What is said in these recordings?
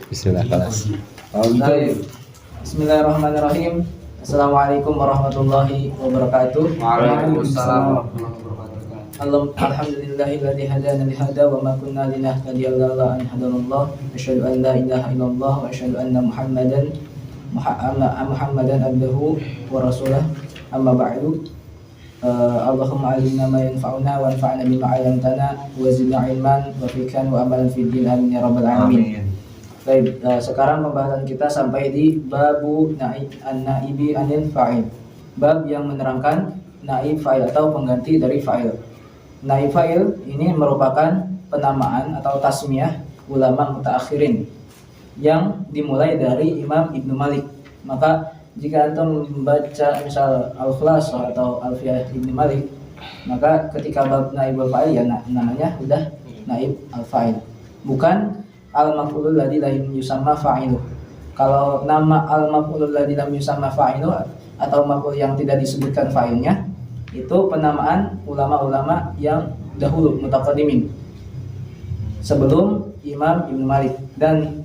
Bismillah kelas. Baik. Bismillahirrahmanirrahim. Assalamualaikum warahmatullahi wabarakatuh. Waalaikumsalam warahmatullahi wabarakatuh. Alhamdulillahilladzi hadana li hada wa ma kunna linahtadiya laula an hadanallah. Asyhadu an la ilaha illallah wa asyhadu anna Muhammadan abduhu wa rasuluh. Amma ba'du. Allahumma alimna ma yanfa'una wa anfa'na bima 'allamtana wa zidna ilman wa fiqhan wa amalan fid din amin ya rabbal alamin. Baik, sekarang pembahasan kita sampai di babu an-naibi anil fa'il. Bab yang menerangkan naib fa'il atau pengganti dari fa'il. Naib fa'il ini merupakan penamaan atau tasmiyah ulama mutaakhirin yang dimulai dari Imam Ibnu Malik. Maka jika antum membaca misal Al-Khulassah atau Alfiyah Ibnu Malik, maka ketika bab naibul fa'il ya namanya udah naib al-fa'il. Bukan al-maf'ulul ladzi lam yusamma fa'iluh. Kalau nama al-maf'ulul ladzi lam yusamma fa'iluh atau maf'ul yang tidak disebutkan fa'ilnya, itu penamaan ulama-ulama yang dahulu mutaqaddimin sebelum Imam Ibnu Malik. Dan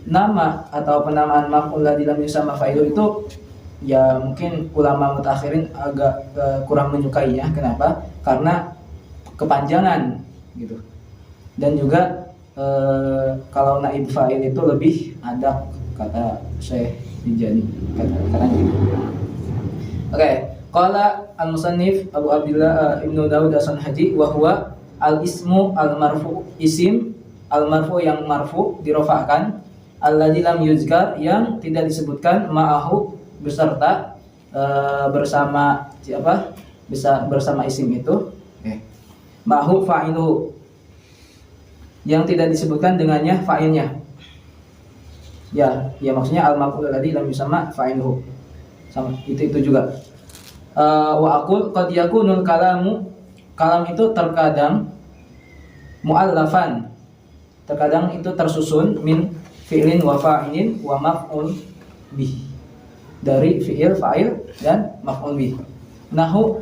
nama atau penamaan maf'ul ladzi lam yusamma fa'iluh itu ya mungkin ulama mutakhirin agak kurang menyukainya. Kenapa? Karena kepanjangan gitu. Dan juga kalau naib fa'il itu lebih adab, kata Syekh Rijani katanya gitu. Oke, qala al-musannif Abu Abdullah Ibnu Daud As-Sanhaji wa huwa al-ismu al-marfu, isim al-marfu yang marfu dirofakkan, alladzi lam yuzkar yang tidak disebutkan, ma'ahu beserta bersama siapa? Bersama isim itu. Oke. Ma'ahu fa'iluhu yang tidak disebutkan dengannya fa'ilnya. Ya maksudnya al-maf'ul ladzi lam yusamma fa'iluhu. Sama itu juga. Wa aqul qad yakunul kalamu, kalam itu terkadang mu'allafan. Terkadang itu tersusun min fi'lin wa fa'ilin wa maf'ul bih. Dari fi'il, fa'il dan maf'ul bih. Nahu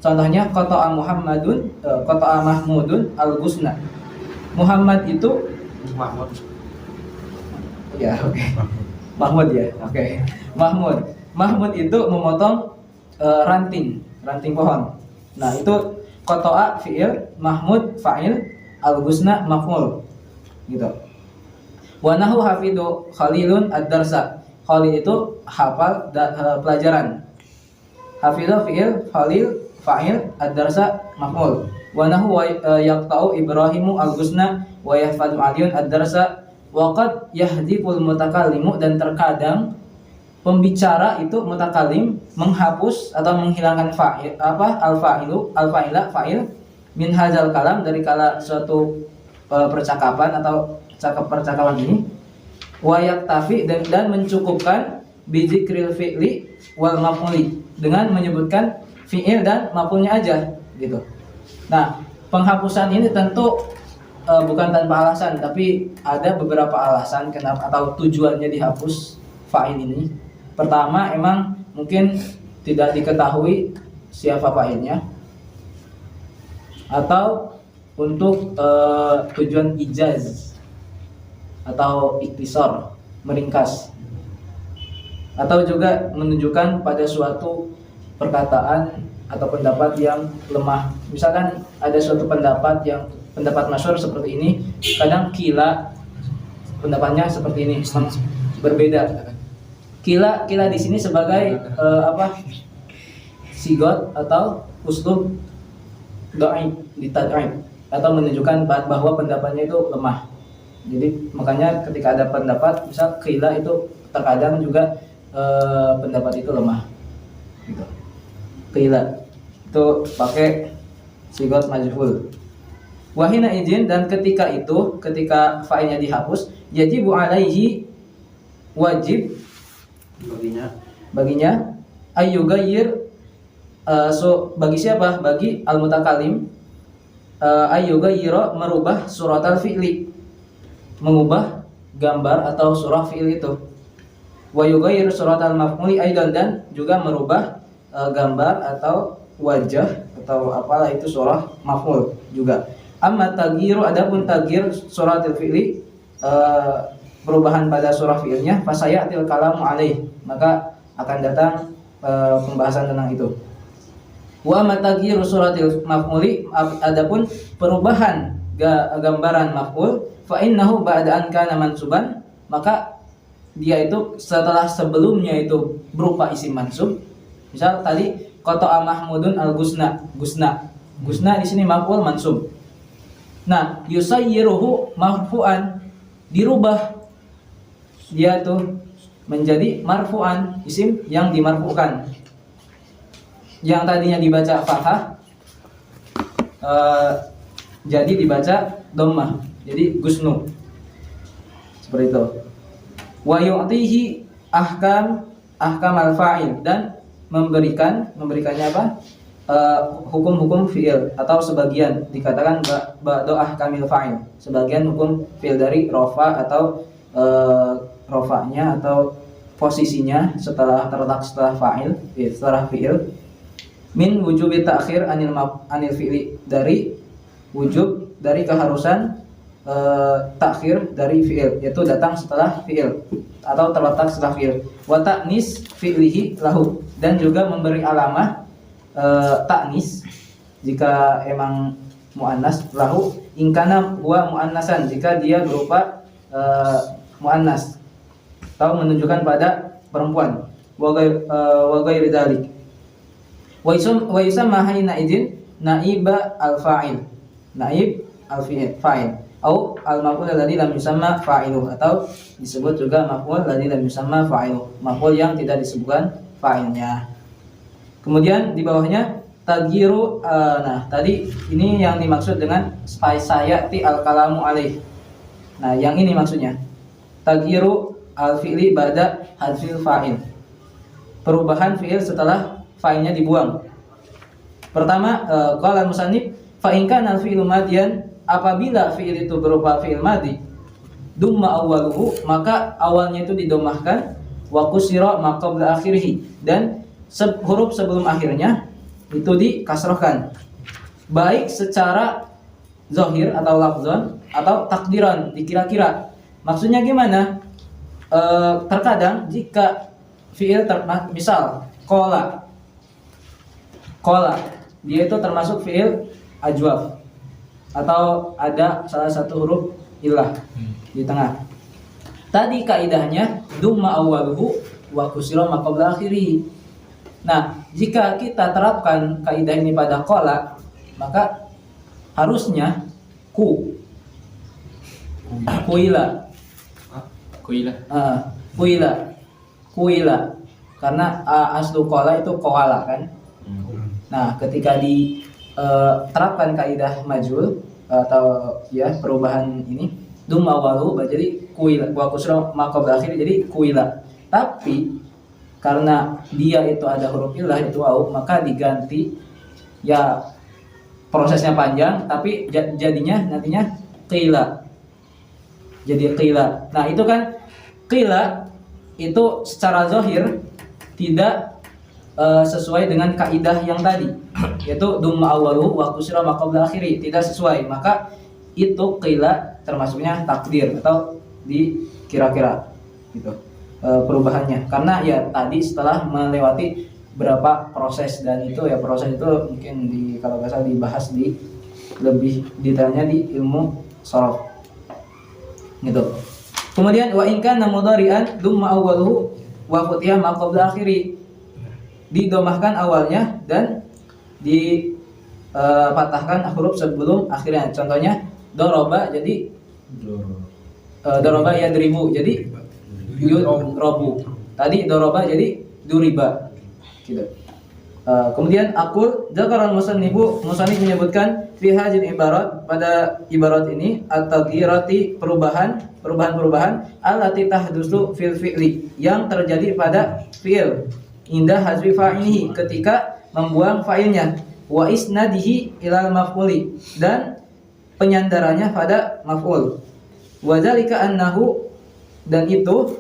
contohnya qata'a Mahmudun al-ghusna. Muhammad itu Mahmud. Ya, oke. Mahmud ya. Oke. Mahmud itu memotong ranting pohon. Nah, itu qata'a fi'il, Mahmud fa'il, al-ghusna maf'ul. Gitu. Wa nahu hafidu Khalilun ad-darsa. Khalil itu hafal pelajaran. Hafidu fi'il, Khalil fa'il, ad-darsa maf'ul. Wa nahu yaqta'u Ibrahimu al-ghusna wa yahfadu Aliyun ad-darsa. Wa qad yahdiful mutakallimu, dan terkadang pembicara itu mutakallim menghapus atau menghilangkan fa'il al-fa'ila fa'il min hadzal kalam, dari kala suatu percakapan atau percakapan ini. Wa yaktafi, dan mencukupkan bi dzikril fi'li wal maf'uli, dengan menyebutkan fi'il dan maf'ulnya aja gitu. Nah, penghapusan ini tentu bukan tanpa alasan, tapi ada beberapa alasan kenapa atau tujuannya dihapus fa'il ini. Pertama, emang mungkin tidak diketahui siapa fa'ilnya, atau untuk tujuan ijaz atau iktisar, meringkas, atau juga menunjukkan pada suatu perkataan atau pendapat yang lemah. Misalkan ada suatu pendapat masyhur seperti ini, kadang kila pendapatnya seperti ini, berbeda. Kila di sini sebagai sigot atau uslub dhaif, ditad'if, atau menunjukkan bahwa pendapatnya itu lemah. Jadi makanya ketika ada pendapat misal kila itu terkadang juga pendapat itu lemah gitu. Qila itu pakai sigot majhul. Wahina izin, dan ketika fa'ilnya dihapus, yajibu alaihi, wajib baginya ayyughayyir, bagi siapa? Bagi al-mutakallim, ayyughayyira, merubah suratal fi'li, mengubah gambar atau surah fi'il itu. Wa yughayyir suratal maf'uli aidan, dan juga merubah gambar atau wajah atau apalah itu surah maf'ul juga. Amma tagyiru, adapun tagyir suratul fi'li perubahan pada surah fi'ilnya, fasayatil kalamu alaih, maka akan datang pembahasan tentang itu. Wa mataghiru suratil maf'uli, adapun perubahan gambaran maf'ul, fa innahu ba'da an kana mansuban, maka dia itu setelah sebelumnya itu berupa isim mansub. Misal tadi qata'a Mahmudun al-Gusna, Gusna di sini maf'ul mansub. Nah, yusayyiruhu marfu'an, dirubah dia tuh menjadi marfu'an, isim yang dimarfu'kan. Yang tadinya dibaca fathah jadi dibaca dhammah, jadi gusnu. Seperti itu. Wa yu'tihi ahkam al-fa'il, dan memberikannya apa? Hukum-hukum fi'il atau sebagian, dikatakan ba'du ahkamil fa'il, sebagian hukum fi'il dari rafa atau rofa'nya atau posisinya setelah terletak setelah fa'il, setelah fi'il. Min wujubi ta'khir anil fi'li, dari wujub, dari keharusan takhir dari fi'il, yaitu datang setelah fi'il atau terletak setelah fi'il. Wa ta'nis fi'lihi lahu, dan juga memberi alamah ta'nis jika emang muannas, lahu ingkana huwa muannasan, jika dia berupa muannas atau menunjukkan pada perempuan. Wa ghairi dzalik. Wa yusamma hayna idzin naiba al-fa'il, naib al-fa'il, atau al-maf'ul alladzi lam yusamma fa'iluh, atau disebut juga maf'ul alladzi lam yusamma fa'iluh, maf'ul yang tidak disebutkan fa'ilnya. Kemudian di bawahnya tagyiru, nah tadi ini yang dimaksud dengan sayati al-kalamu alaih. Nah, yang ini maksudnya tagyiru al-fi'li ba'da hadfil fa'il, perubahan fi'il setelah fa'ilnya dibuang. Pertama, qala musannif fa in kana al-fi'lu madiyan, apabila fi'il itu berupa fi'il madi, dumma awwaluhu, maka awalnya itu didomahkan, wa kusira ma qabla akhirih, dan huruf sebelum akhirnya itu dikasrohkan, baik secara zahir atau lafzon atau takdiran, dikira-kira. Maksudnya gimana? Terkadang jika fi'il misal qala, dia itu termasuk fi'il ajwaf, atau ada salah satu huruf illah di tengah. Tadi kaidahnya dumma awwaluhu wa kusira ma qabla akhirih. Nah, jika kita terapkan kaidah ini pada qala, maka harusnya kuila, karena aslu qala itu qawala kan. Nah, ketika diterapkan kaidah majul atau ya perubahan ini, dumma walu jadi kuila, wa kusra ma qabla akhir jadi kuila. Tapi karena dia itu ada huruf illah itu wawu, maka diganti, ya prosesnya panjang tapi jadinya nantinya qila. Jadi qila. Nah, itu kan qila itu secara zahir tidak sesuai dengan kaidah yang tadi, yaitu dumma awwaluhu wa kusira ma qabla akhiri, tidak sesuai. Maka itu qila termasuknya takdir atau dikira-kira gitu perubahannya, karena ya tadi setelah melewati berapa proses, dan itu ya proses itu mungkin kalau nggak salah dibahas di lebih detailnya di ilmu shorof gitu. Kemudian wa in kana mudhari'an dumma awwaluhu wa futiha ma qabla akhiri, didomahkan awalnya dan dipatahkan huruf sebelum akhirnya. Contohnya doroba jadi doroba yadribu jadi yudrobu. Tadi doroba jadi duriba gitu. Kemudian aqul dzakaral musannif menyebutkan fi hadzal ibarat, pada ibarat ini at-taghyirati, perubahan allati tahdusu fil fi'li, yang terjadi pada fi'il, indah hazfi fa'ilihi, ketika membuang fa'ilnya, wa isnadihi ilal maf'uli, dan penyandarannya pada maf'ul. Wa dzalika annahu, dan itu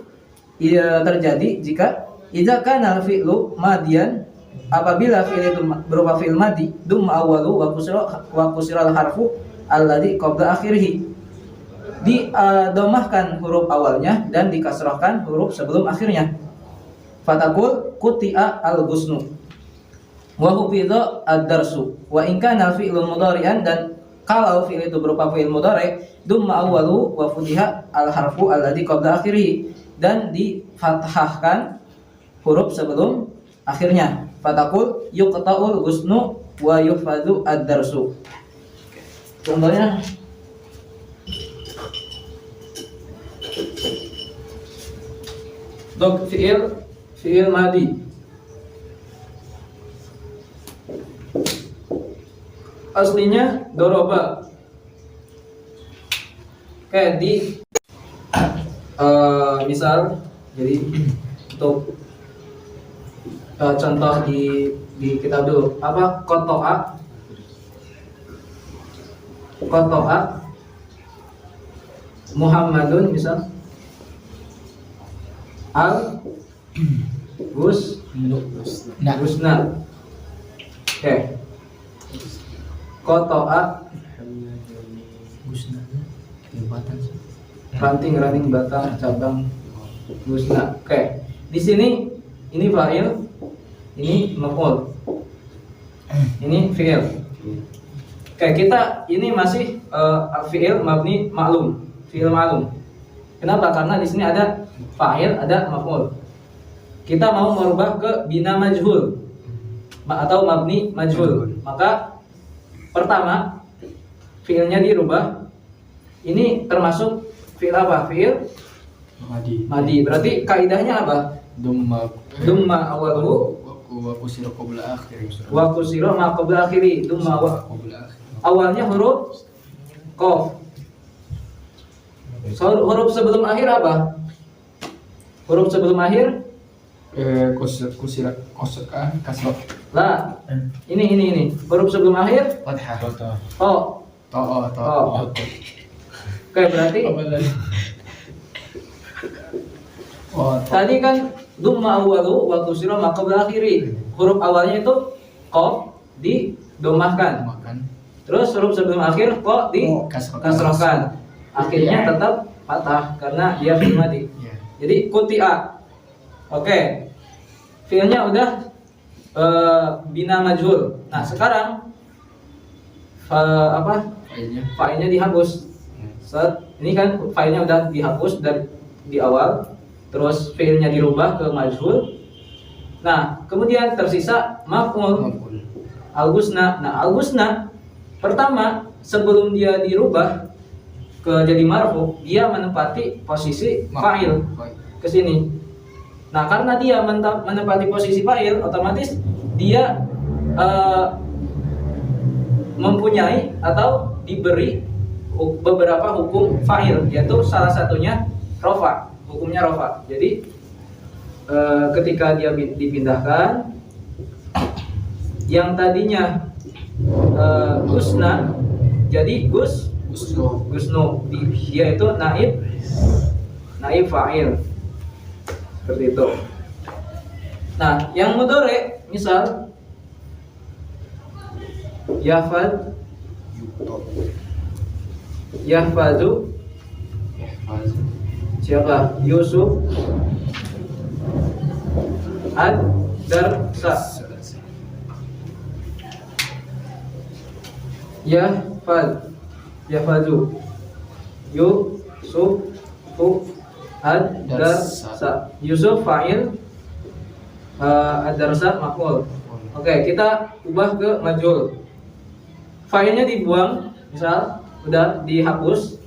terjadi jika idza kana al-fi'lu madiyan, apabila fi'il itu berupa fi'il madi, dumma awwalu wa kusira al-harfu alladhi qabla akhirih, Didomahkan huruf awalnya dan dikasrahkan huruf sebelum akhirnya. Fatakul kuti'a al-ghusnu wa hufidha ad-darsu wa in kana fi'lun mudhari'an, dan kalau fi'il itu berupa fi'il mudhari' dumma awwalu wa futiha al-harfu alladhi qabla akhirih, dan difathahkan huruf sebelum akhirnya. Fatakul yuqta'ul ghusnu wa yuhfadhu ad-darsu. Contohnya dok fi'il madi. Aslinya doroba. Kayak di misal, jadi untuk contoh di kitab dulu, apa kotoa Muhammadun, misal al Gusna. Oke. Kotoa ranting batang cabang Gusna. Oke. Di sini ini fa'il, ini maf'ul, ini fi'il. Oke, kita ini masih fi'il mabni ma'lum, fi'il ma'lum. Kenapa? Karena di sini ada fa'il, ada maf'ul. Kita mau merubah ke bina majhul atau mabni majhul. Maka pertama fi'ilnya dirubah. Ini termasuk fi'il apa? Fi'il madi. Berarti kaidahnya apa? Dumma awaluhu wa kusira qabla akhiri. wa kusira ma qabla akhiri. Dumma awalnya huruf qaf. Huruf sebelum akhir apa? Huruf sebelum akhir kusira kasrah. lah. Ini. Huruf sebelum akhir Fathah. oh. Oke, berarti tadi kan dumma awwalu wa kusira ma qabla akhiri. Huruf awalnya itu qaf didomahkan. Terus huruf sebelum akhir kok dikasrahkan. Akhirnya tetap fathah karena dia fi'il madi. Jadi kuti'a. Oke. Fi'ilnya udah bina majhul. Nah, sekarang fa'ilnya dihapus. Ini kan fa'ilnya udah dihapus dari di awal. Terus fi'ilnya dirubah ke majhul. Nah, kemudian tersisa maf'ul al-ghusna. Nah, al-ghusna pertama sebelum dia dirubah ke jadi marfu, dia menempati posisi fa'il ke sini. Nah, karena dia menempati posisi fa'il, otomatis dia mempunyai atau diberi beberapa hukum fa'il, yaitu salah satunya rofa. Hukumnya rofa. Jadi ketika dia dipindahkan, yang tadinya Gusna jadi Gusnu. Dia itu naib fa'il. Seperti itu. Nah, yang mudhari misal yahfazu siapa? Yusuf ad-darsa. Yahfazu Yusuf ad-darsa. Yusuf fa'il, ad-darsa maf'ul. Oke, kita ubah ke majhul. Fa'ilnya dibuang, misal udah dihapus.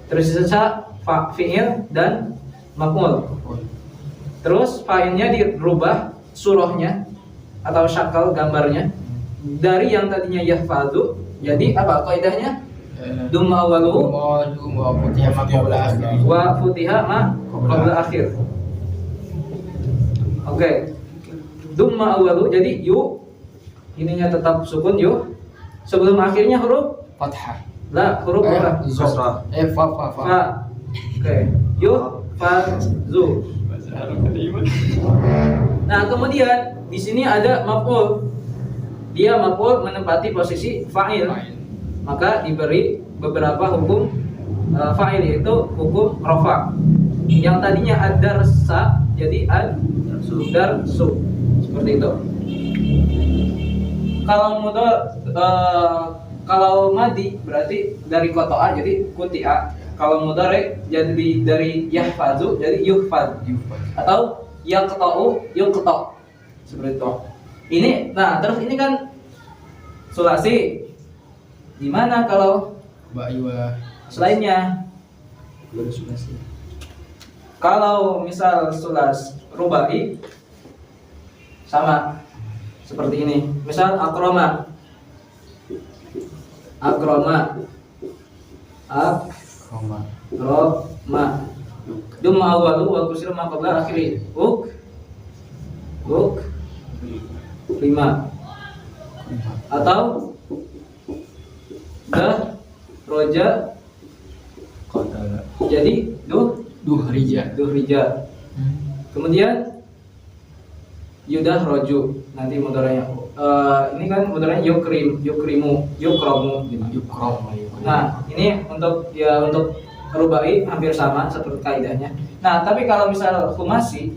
Tersisa fi'il dan maf'ul. Terus fa'ilnya dirubah surahnya atau syakal gambarnya dari yang tadinya yahfazu jadi apa kaidahnya? Dumma awwaluhu wa futiha ma qabla akhiri. wa futiha ma qabla akhir. Oke. Dumma awwalu jadi yu, ininya tetap sukun yu. Sebelum akhirnya huruf Fathah. la, huruf apa? Kasrah. Fa. Oke. Yu fa zu. Nah, kemudian di sini ada maf'ul. Dia maf'ul menempati posisi fa'il. Maka diberi beberapa hukum fa'il itu hukum rofa. Yang tadinya ad-darsa jadi ad-darsu. Seperti itu. Kalau madi berarti dari kotoa jadi kutia. Kalau mudhari jadi dari yahfazu jadi yuhfaz. Atau yaqta'u yuqta'. Seperti itu. Ini terus ini kan sulasi. Gimana kalau selainnya? Kalau misal sulas rubai sama seperti ini. Misal akroma. Dumma awalu wa kusir ma qabla akhiri. Uk 5. Atau dah roja jadi duhrija. Kemudian yudah roju nanti mudharanya. Ini kan mudharanya yukromu gitu. Nah ini untuk rubai hampir sama seperti kaidahnya. Nah tapi kalau misal humasi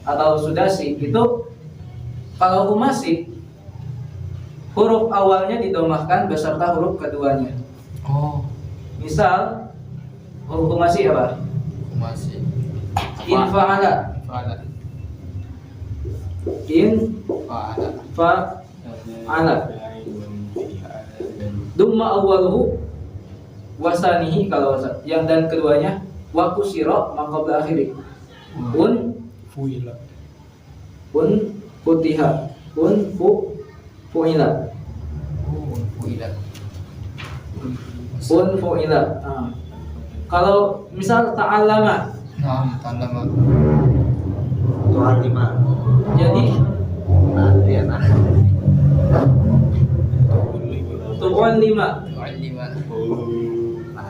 atau sudasi itu, kalau humasi huruf awalnya didomahkan beserta huruf keduanya. Misal huruf humasi apa? Infa'ala. Dumma awwaluhu wasanihi kalau yang dan keduanya wa kusira ma qabla akhiri. Futiha. Fu'ila. Fu'ila. Kalau misal ta'allama. Jadi tu'un 5.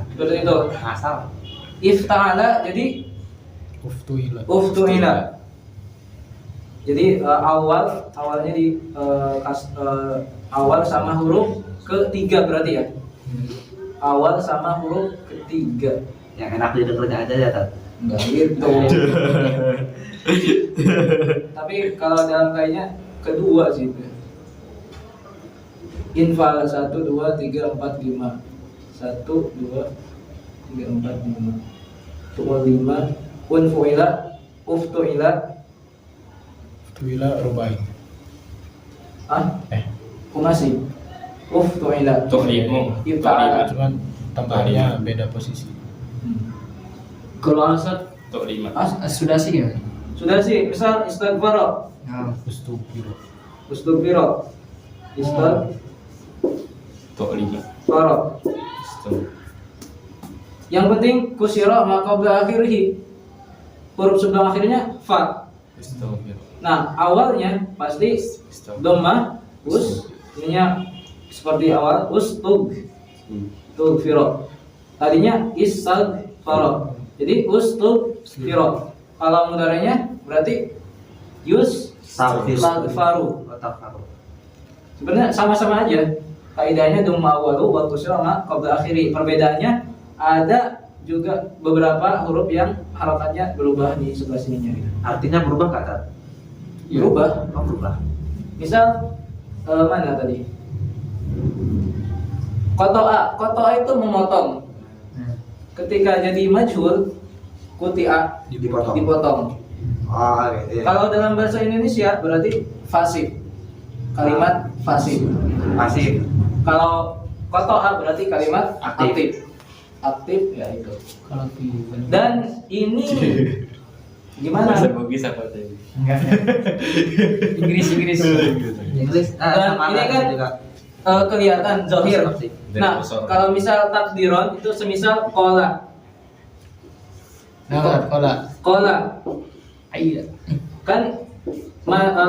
Seperti itu. Ifta'ala jadi uftu'ila. Jadi awalnya di awal sama huruf ketiga berarti ya. Awal sama huruf ketiga. Yang enak didengarnya aja ya, Tat. Enggak gitu. Tapi kalau dalam kayaknya kedua sih itu. Infal 1 2 3 4 5. 1 2 3 4 5. Tu'ul 5. Unfu'ila, uftu'ila. Rubai. Kumasi. Uftu'ila. Ifta'ala. Cuman tambahnya beda posisi. Kalau asad sudah sih ya. Sudah sih, misal istighfar. Ustugfiro. Yang penting kusira ma qabla akhirih. Huruf sebelum akhirnya fa. Nah, awalnya pasti dhamma ininya seperti awal tugfiro. Tadinya istighfar. Jadi ustugfiro. Kalau mudharanya berarti taghfaru. Sebenarnya sama-sama aja. Kaidahnya dhamma awalu wa kusira ma qabla akhiri. Perbedaannya ada juga beberapa huruf yang harakatnya berubah di sebelah sininya gitu. Artinya berubah nggak, Tat? Berubah. Misal mana tadi? Kotoa itu memotong. Ketika jadi majhul, kutia dipotong. Gitu ya. Kalau dalam bahasa Indonesia berarti fasif. Kalimat fasif. Kalau kotoa berarti kalimat aktif ya itu. Dan ini gimana? Enggak. Inggris. Dan ini kan kelihatan zahir. Nah, kalau misal takdiron itu semisal kola. Kola. Iya. Kan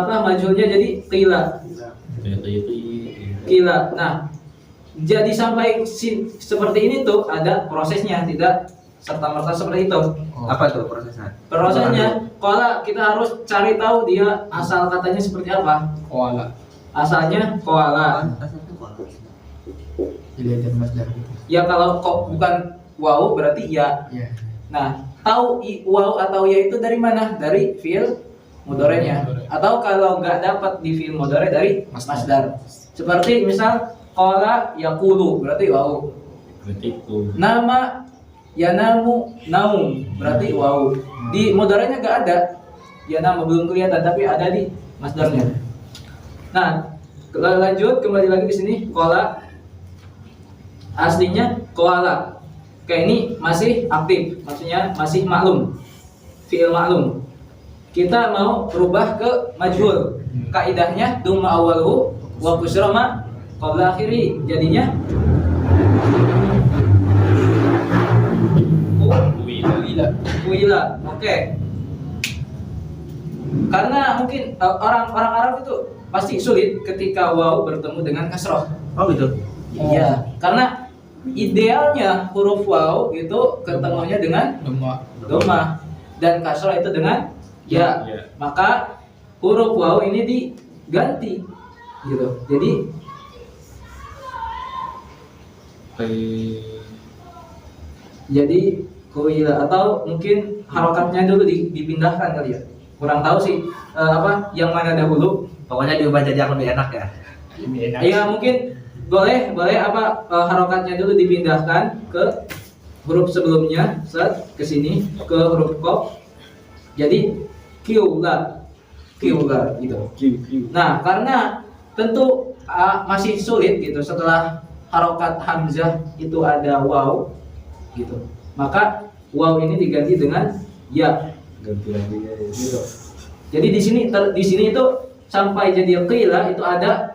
majulnya jadi qila. Nah, jadi sampai seperti ini tuh ada prosesnya, tidak serta-merta seperti itu. Apa tuh prosesnya? Prosesnya, koala kita harus cari tahu dia asal katanya seperti apa. Koala. Asalnya koala. Dilihat masdar gitu. Ya kalau kok bukan waw berarti ya. Ya. Nah, tahu waw atau ya itu dari mana? Dari fiil mudhari'nya. Atau kalau nggak dapat di fiil mudhari' dari masdar. Seperti misal qala yaqulu berarti waw. Berarti ku. Nama yanamu naum berarti waw. Di mudhari'nya nggak ada. Ya nama belum kelihatan tapi ada di masdarnya. Nah, lanjut kembali lagi di sini qala aslinya qala. Kayak ini masih aktif, maksudnya masih maklum. Fi'il maklum. Kita mau berubah ke majhul. Kaidahnya dumma awwaluhu wa kusra ma qabla akhiri. Jadinya Wila. Oke. Karena mungkin orang-orang Arab itu pasti sulit ketika waw bertemu dengan kasroh. Oh gitu. Iya, karena idealnya huruf waw itu ketemunya dengan doma dan kasroh itu dengan ya. Ya. Maka huruf waw ini diganti gitu. Jadi kuila atau mungkin harokatnya dulu dipindahkan kali ya. Kurang tahu sih apa yang mana dahulu. Pokoknya diubah jadi yang lebih enak ya. Iya mungkin boleh apa harokatnya dulu dipindahkan ke huruf sebelumnya set ke sini ke huruf qaf. Jadi kiula gitu. Nah, karena tentu masih sulit gitu setelah harokat hamzah itu ada waw gitu. Maka waw ini diganti dengan ya. Ganti lagi ya. Gitu. Jadi di sini itu sampai jadi qila itu ada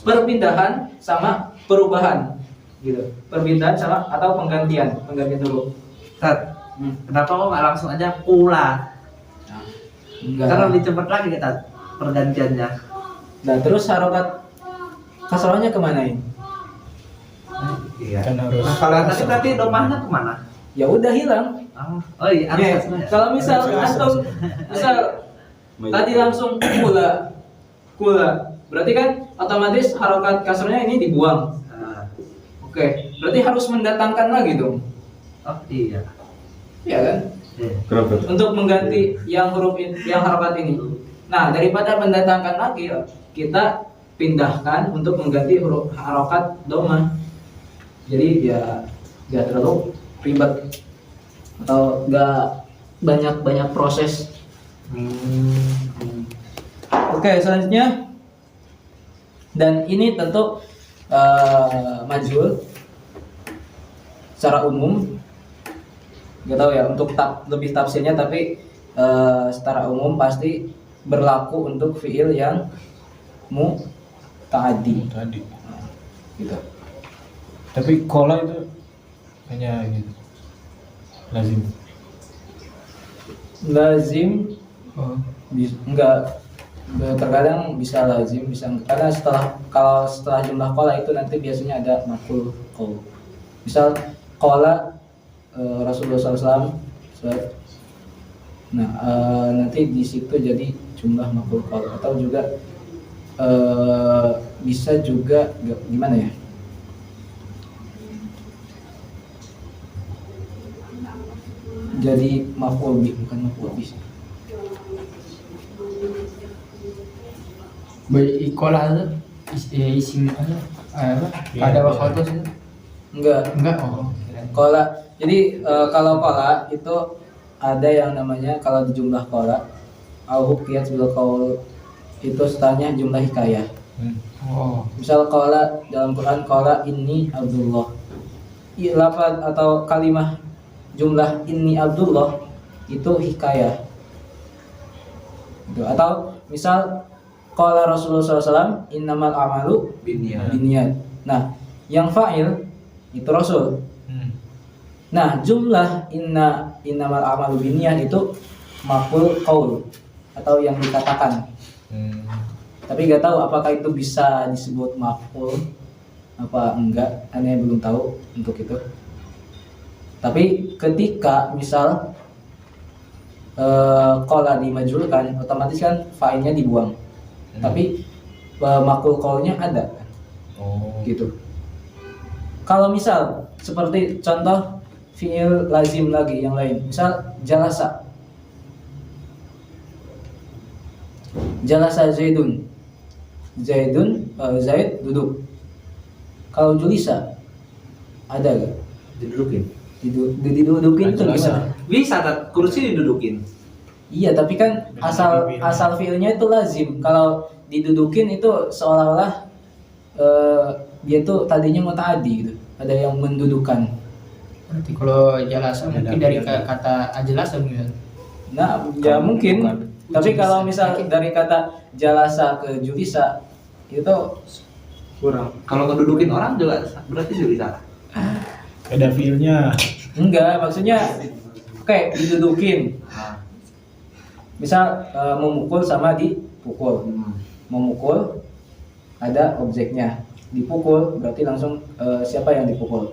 perpindahan sama perubahan gitu. Perpindahan sama atau penggantian dulu. Tat, kenapa kok nggak langsung aja kula? Enggak. Karena lebih cepat lagi kita pergantiannya. Nah, terus harokat kasrohnya kemana ini? Iya. Kan harus. Nah, kalau tadi berarti domahnya kemana? Ya udah hilang. Oh iya, Ya, atas. kalau misal antum misal tadi langsung kula, berarti kan otomatis harokat kasrohnya ini dibuang. Oke, berarti harus mendatangkan lagi dong. Oh iya. Iya kan? Kenapa? Untuk mengganti yang yang harokat ini. Nah, daripada mendatangkan lagi, kita pindahkan untuk mengganti huruf harokat doma. Jadi ya nggak terlalu ribet atau nggak banyak proses. Oke, selanjutnya dan ini tentu majhul secara umum. Gak tahu ya untuk lebih tafsirnya, tapi secara umum pasti berlaku untuk fiil yang muta'addi. Tadi. Gitu. Tapi kola itu hanya gitu. Lazim enggak, terkadang bisa lazim, bisa karena kalau setelah jumlah kola itu nanti biasanya ada maf'ul qaul. Misal kola Rasulullah SAW. Nah, nanti di situ jadi jumlah maf'ul qaul atau juga bisa juga gimana ya? Jadi maf'ul bih, bukan maf'ul bih. Ikolah itu isim apa? Ada waktu itu? Enggak. Oh. Kola. Jadi kalau kola itu ada yang namanya kalau di jumlah kola au hukiyat bil qaul itu setelahnya jumlah hikayah. Oh. Misal kola dalam Quran kola inni Abdullah. Lafaz atau kalimah jumlah inni Abdullah itu hikayah. Gitu. Atau misal qala Rasulullah SAW innamal a'malu binniyat. Nah, yang fa'il itu Rasul. Nah, jumlah innamal a'malu binniyat itu maf'ul qaul atau yang dikatakan. Tapi nggak tahu apakah itu bisa disebut maf'ul apa enggak, aneh belum tahu untuk itu. Tapi ketika misal qala dimajhulkan, otomatis kan fa'ilnya dibuang. Tapi maf'ul qaulnya ada. Gitu. Kalau misal seperti contoh fiil lazim lagi yang lain. Misal jalasa. Jalasa Zaidun. Zaid duduk. Kalau julisa ada gak? Didudukin. Didudukin itu Jalasa. gimana? Bisa kursi didudukin. Iya, tapi kan asal fiilnya itu lazim. Kalau didudukin itu seolah-olah dia tuh tadinya mutaaddi gitu. Ada yang mendudukan. Berarti kalau jalasa Ada mungkin dari pilihan. kata ajalasa mungkin. Nah, ya mungkin. bukan. Tapi kalau misal dari kata jalasa ke julisa itu Kurang. Kalau ngedudukin orang juga berarti juga bisa. Beda feel-nya. enggak, maksudnya kayak didudukin. Nah. Misal memukul sama dipukul. Memukul ada objeknya. Dipukul berarti langsung siapa yang dipukul.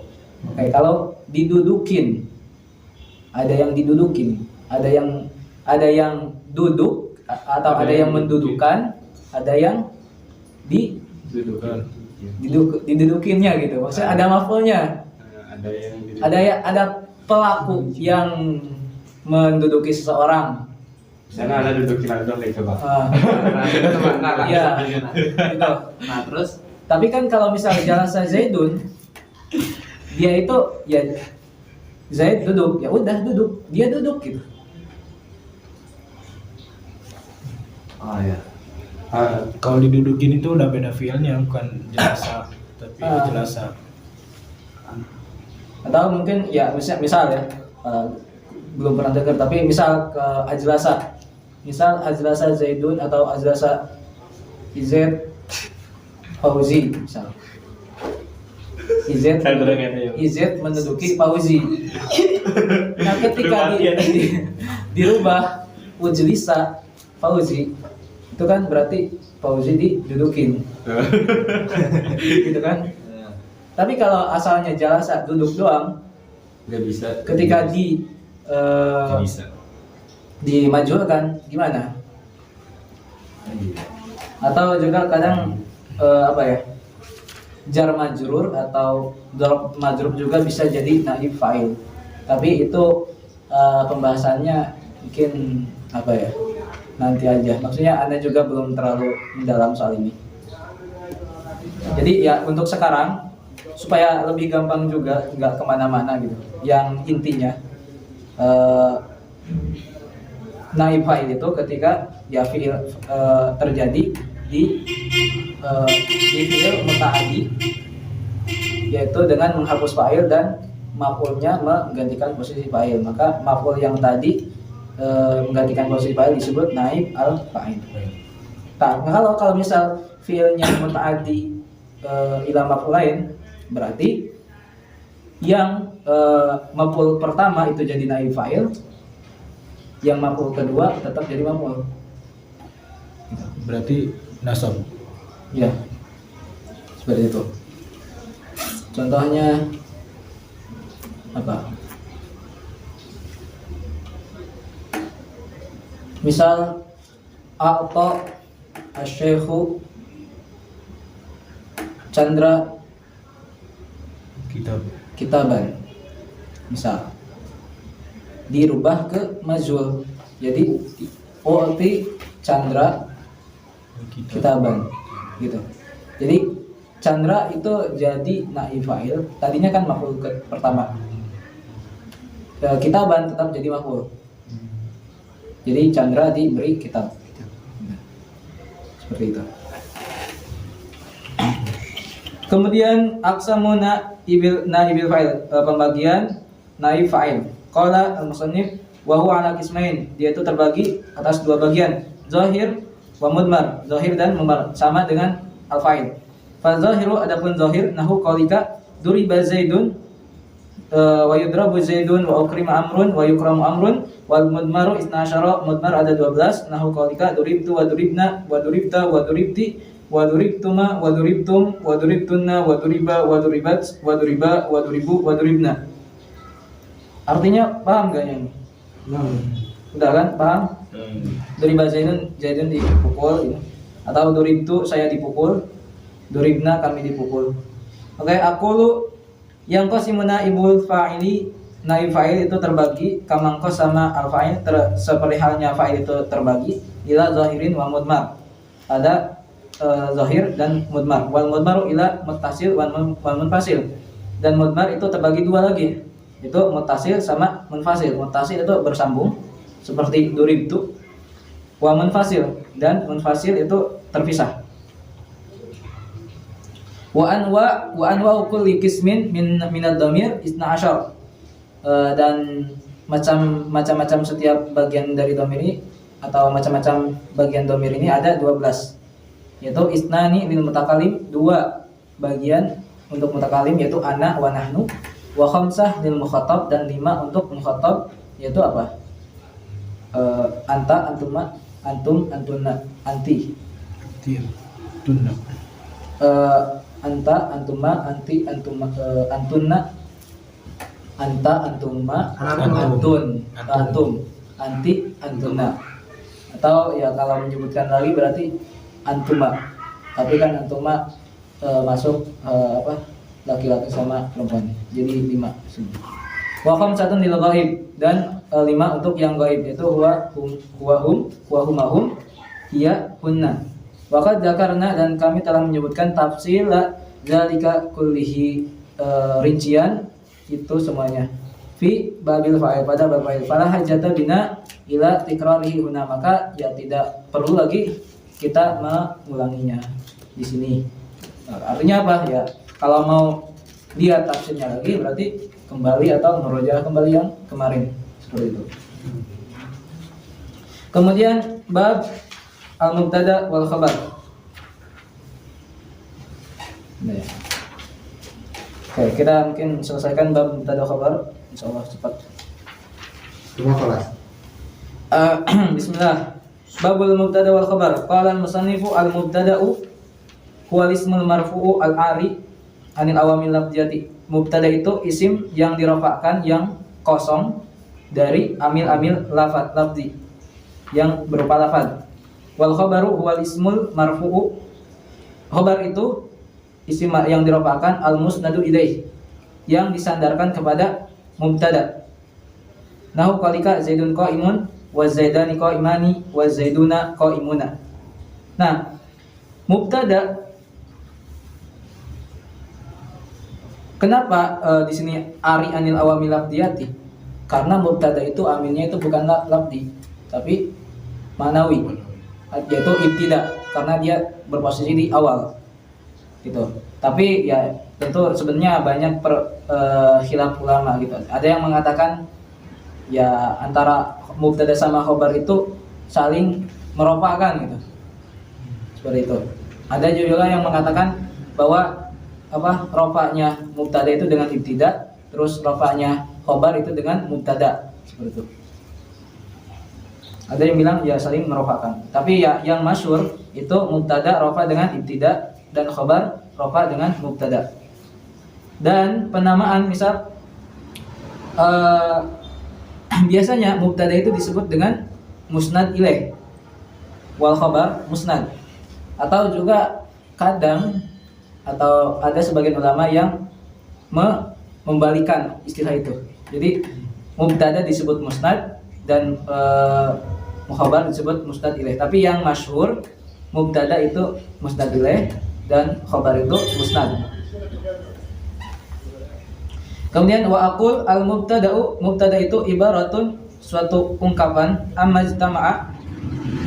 Kayak kalau didudukin, ada yang didudukin, ada yang duduk atau ada yang mendudukan, ada yang didudukinnya gitu. Maksudnya ada maf'ulnya. Ada pelaku yang menduduki seseorang. Sana ada dudukin dong kayak coba. Iya, gitu. Nah, terus Tapi kan kalau misal jalasa Zaidun, dia itu ya Zaid duduk, ya udah duduk, dia duduk gitu. oh ya. Kalau didudukin itu udah beda feel-nya, bukan jalasa, tapi jalasa. Atau mungkin ya misal ya belum pernah dengar, tapi misal ke ajlasa, misal ajlasa Zaidun atau ajlasa Izet Fauzi misal. Izet menduduki Fauzi. Nah ketika dirubah ujlisa Fauzi, itu kan berarti Fauzi didudukin. Gitu kan? Tapi kalau asalnya jalasa duduk doang, Nggak bisa. ketika Nggak bisa. dimajulkan gimana? Atau juga kadang apa ya, jar majrur atau dzarf majrur juga bisa jadi naib fa'il. Tapi itu pembahasannya mungkin apa ya, nanti aja. Maksudnya Anda juga belum terlalu mendalam soal ini. Jadi ya untuk sekarang supaya lebih gampang juga, nggak kemana-mana gitu. Yang intinya naib fa'il itu ketika ya fi'il terjadi di fi'il muta'addi, yaitu dengan menghapus fa'il dan maf'ulnya menggantikan posisi fa'il. Maka maf'ul yang tadi menggantikan posisi fa'il disebut naib al fa'il. Nah, kalau misal fi'ilnya muta'addi ila maf'ul lain, berarti yang maf'ul pertama itu jadi naib fa'il, yang maf'ul kedua tetap jadi maf'ul. Berarti nasab. Ya, seperti itu. Contohnya apa? Misal A'ta asy-syaikhu Chandra kitaban. Misal dirubah ke majhul. Jadi u'ti Chandra kitaban gitu. Jadi Chandra itu jadi naib fa'il. Tadinya kan maf'ul pertama. Kitaban tetap jadi maf'ul. Jadi Chandra diberi kitab. Seperti itu. Kemudian aqsamu naibil fa'il, pembagian naib fa'il. Qala al-musannif wa huwa ala qismain. Dia itu terbagi atas dua bagian, zahir wa mudmar. Zahir dan mudmar sama dengan al-fa'il. Fa zahiru adapun zahir nahu qaulika duriba zaidun wa yudrabu zaidun wa ukrima amrun wa yukramu amrun. Wal mudmaru isnasyara, mudmar ada 12, nahu qaulika duribtu wa duribna wa duribta wa duribti wa duribtuma wa duribtum wa duribtunna wa duriba wa duribat wa duriba wa duribu wa duribna. Artinya paham gak ini? Udah kan? Paham? Duriba Zaidun dipukul ini. Atau duribtu saya dipukul, duribna kami dipukul. Oke, aqulu yang qasimuna ibul fa'ili naib fa'il itu terbagi kamangkos sama al fa'il seperti halnya fa'il itu terbagi ila zahirin wa mudmar. Ada zahir dan mudmar. Wal mudmaru ila muttasil wal munfasil. Dan mudmar itu terbagi dua lagi. Itu muttasil sama munfasil. Muttasil itu bersambung seperti duribtu. Wa munfasil, dan munfasil itu terpisah. Wa anwa kulli qismin min ad-dhamir 12. Dan macam-macam setiap bagian dari dhamir ini atau macam-macam bagian dhamir ini ada 12. Yaitu isnani lil mutakalim, 2 bagian untuk mutakalim yaitu ana wa nahnu, wa khamsah lil mukhatab, dan 5 untuk mukhatab yaitu apa? Anta, antuma, antum, antuna, anti. Tunna. Anta, antuma, anti, antuma, antuna, anta, antuma, antum, anti, antuna. Atau ya kalau menyebutkan lagi berarti antuma. Tapi kan antuma masuk laki-laki sama perempuan. Jadi 5 sini. Wa khamsatun lil ghaib, dan 5 untuk yang ghaib yaitu huwa hum, humahum, hiya, hunna. Waqad dzakarna, dan kami telah menyebutkan tafsil zalika kullihi, rincian itu semuanya. Fi babil fa'il, pada bab fa'il. Fala hajata bina ila tikrarihi huna, maka ya tidak perlu lagi kita mengulanginya di sini. Nah, artinya apa ya? Kalau mau lihat tafsirnya lagi berarti kembali atau merojaah kembali yang kemarin, seperti itu. Kemudian bab al-mubtada wal khabar. Nah, ya. Oke, kita mungkin selesaikan bab mubtada khabar, insyaallah cepat. Semua kelas. Bismillah. Babul mubtada wal khabar. Qala al-musannifu al-mubtada'u huwal ismul marfu'u al-ari anil awamil lafziyati. Mubtada itu isim yang dirafa'kan, yang kosong dari amil-amil lafzi yang berupa lafaz. Wal khabaru huwal ismul marfu'u. Khabar itu isim yang dirafa'kan al-musnadu ilaih, yang disandarkan kepada mubtada. Nahu qalika zaidun qaimun wa zaidani qaimani wa zaiduna qaimuna. Nah, mubtada kenapa di sini ari anil awamil lafdiyati? Karena mubtada itu amilnya itu bukan lafdi, tapi manawi, yaitu ibtida, karena dia berposisi di awal. Gitu. Tapi ya tentu sebenarnya banyak khilaf ulama gitu. Ada yang mengatakan ya antara mubtada sama khobar itu saling merofakkan gitu, seperti itu. Ada juga yang mengatakan bahwa rofaknya mubtada itu dengan ibtida, terus rofaknya khobar itu dengan mubtada, seperti itu. Ada yang bilang ya saling merofakkan. Tapi ya yang masyhur itu mubtada rofa dengan ibtida dan khobar rofa dengan mubtada. Dan penamaan misal biasanya mubtada itu disebut dengan musnad ilaih, wal khabar musnad. Atau juga kadang atau ada sebagian ulama yang membalikan istilah itu. Jadi mubtada disebut musnad dan khabar disebut musnad ilaih. Tapi yang masyhur mubtada itu musnad ilaih dan khabar itu musnad. Kemudian wa aqul al mubtada'u, mubtada itu ibaratun suatu ungkapan amma ijtama'a,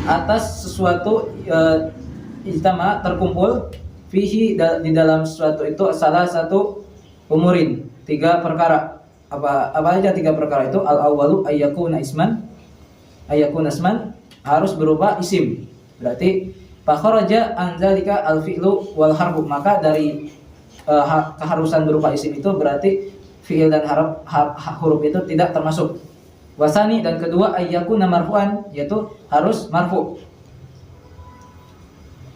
atas sesuatu ijtama'a terkumpul fihi di dalam sesuatu itu salah satu umurin, 3 perkara. Apa aja 3 perkara itu? Al awwalu ayyakuna isman, ayyakuna isman harus berupa isim. Berarti fa kharaja an zalika al fi'lu wal harfu, maka dari keharusan berupa isim itu berarti fi'il dan huruf itu tidak termasuk. Wasani, dan kedua ayyakuna marfu'an, yaitu harus marfu'.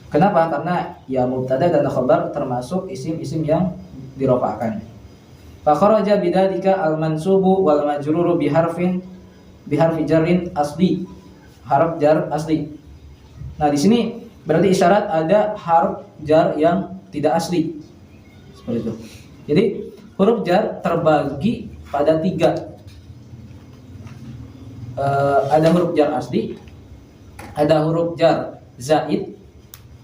Kenapa? Karena ya mubtada dan khabar termasuk isim-isim yang dirofa'kan. Fa kharaja bidzalika al mansubu wal majruru biharfi jarrin asli, harf jar asli. Nah, di sini berarti isyarat ada harf jar yang tidak asli. Seperti itu. Jadi huruf jar terbagi pada 3. ada huruf jar asli, ada huruf jar zaid,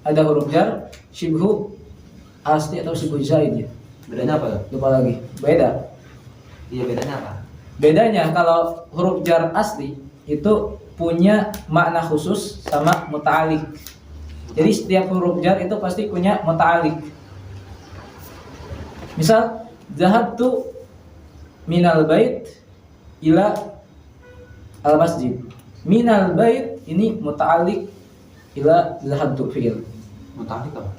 ada huruf jar shibhu asli atau shibhu zaid ya. Bedanya apa? Lupa lagi. Beda. Iya, bedanya apa? Bedanya kalau huruf jar asli itu punya makna khusus sama muta'alik. Jadi setiap huruf jar itu pasti punya muta'alik. Misal zahabtu minal bait ila al masjid. Minal bait ini muta'alik ila zahabtu fi'il. Mutalik apa?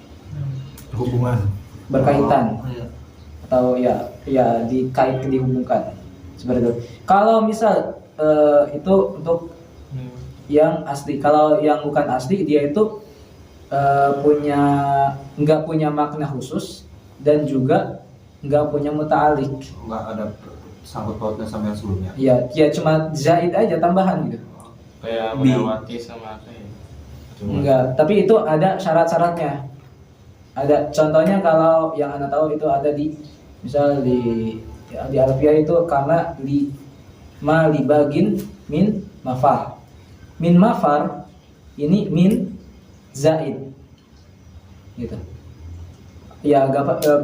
Hubungan. Berkaitan Oh, iya. atau ya dihubungkan seperti itu. Kalau misal itu untuk yang asli. Kalau yang bukan asli dia itu nggak punya makna khusus dan juga nggak punya muta'alik. Nggak ada sangkut pautnya sama yang sebelumnya. Ya cuma zaid aja tambahan gitu. Kayak Bi. melewati sama apa ya? Enggak, tapi itu ada syarat-syaratnya. Ada contohnya kalau yang Anda tahu itu ada di misal di alfiah itu karena libagin min mafar. Min mafar ini min zaid. Gitu. Ya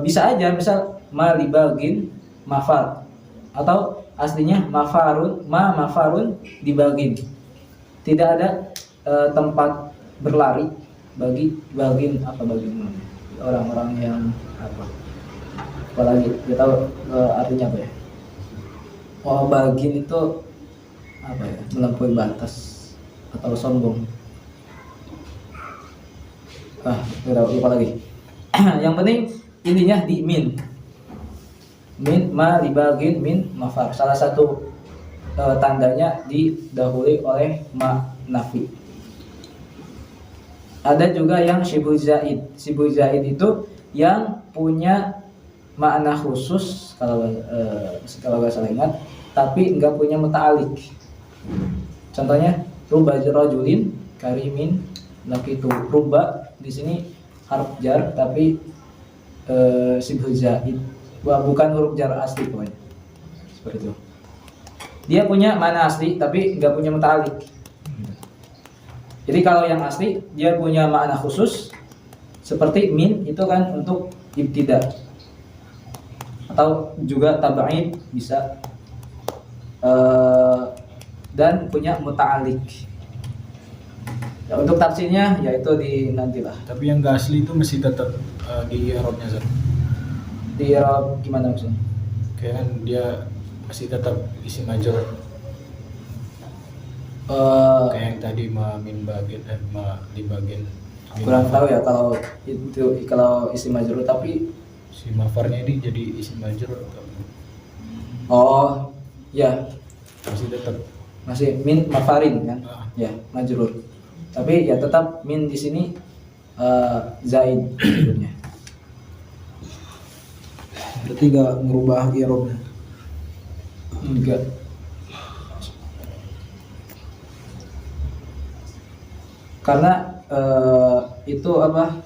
bisa aja misal libagin mafar atau aslinya mafarun dibagin. Tidak ada tempat berlari bagi orang-orang yang apalagi dia tahu artinya apa ya. Bagin itu apa ya, melampaui batas atau sombong. Lupa lagi. Yang penting intinya di min libagin min mafar. Salah satu tandanya didahului oleh ma nafi. Ada juga yang shibhu zaid. Shibhu zaid itu yang punya makna khusus kalau nggak salah ingat, tapi nggak punya muta'alik. Contohnya ruba rajulin karimin lakitu. Ruba di sini harf jar tapi shibhu zaid. Bukan huruf jar asli pokoknya. Seperti itu. Dia punya makna asli tapi nggak punya muta'alik. Jadi kalau yang asli dia punya makna khusus seperti min itu kan untuk ibtida atau juga tab'id bisa dan punya muta'alik. Ya, untuk tafsirnya yaitu di nantilah. Tapi yang gak asli itu masih tetap di i'rabnya Zat. Di i'rab gimana maksudnya? Kayak kan dia masih tetap isim majrur. Kayak yang tadi ma min bagin ma di bagian Kurang tahu ya kalau isim majrur, tapi si mafarnya ini jadi isim majrur atau ya masih tetap masih min mafarin kan? Ya, majrur. Tapi ya tetap min di sini zaid sebenarnya. Berarti gak ngerubah i'rabnya. Enggak. Karena itu apa?